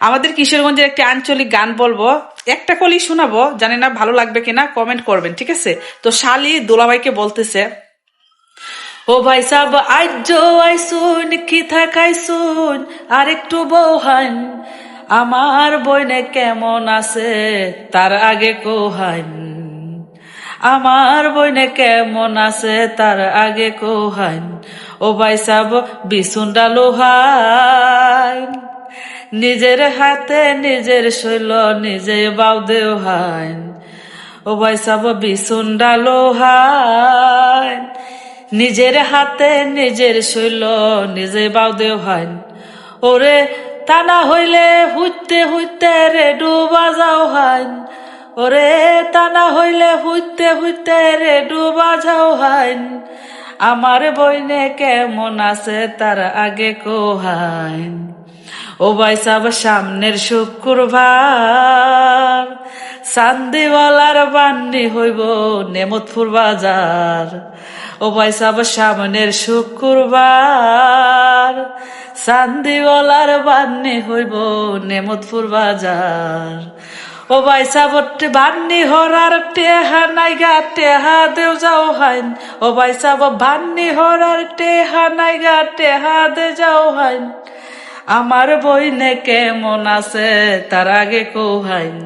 আমাদের কিশোরগঞ্জের একটি আঞ্চলিক গান বলবো, একটা কলি শোনাবো, জানি না ভালো লাগবে কিনা, কমেন্ট করবেন, ঠিক আছে? তো শালি দুলাভাইকে বলতেছে, ও ভাই সাব আইজ আইসুন কি থাকাইছুন আর একটু বৌহান, আমার বইনে কেমন আছে তার আগে কোহান, আমার বইনে কেমন আছে তার আগে কোহান, ও ভাই সাব বিছুনটা লোহান, নিজের হাতে নিজের শৈল নিজে বাউ দেও হান, ও ভাই সাব বিছুনটা লোহান, নিজের হাতে নিজের শৈল নিজে বাউ দেও হান, ওরে তা না হইলে হুইতে হুইতে রে ডুবা যাও হান, ওরে তা না হইলে হুইতে হুইতে রে ডুবা যাও হান, আমার বইনে কেমন আছে তার আগে কোহান, ও ভাই সাব সামনের শুক্রবার চান্দিওয়ালার বান্নি হইব নেমতপুর বাজার, ও ভাই সাব সামনের শুক্রবার চান্দিওয়ালার বান্নি হইব নেমতপুর বাজার, ও ভাই সাব বান্নি হরার টেহা নাইগা টেহা দেও যাও হাইন, ও ভাই সাব বান্নি হরার টেহা নাইগা টেহা দে যাও হাইন, আমার বইনে কেমন আছে তার আগে কোহাইন।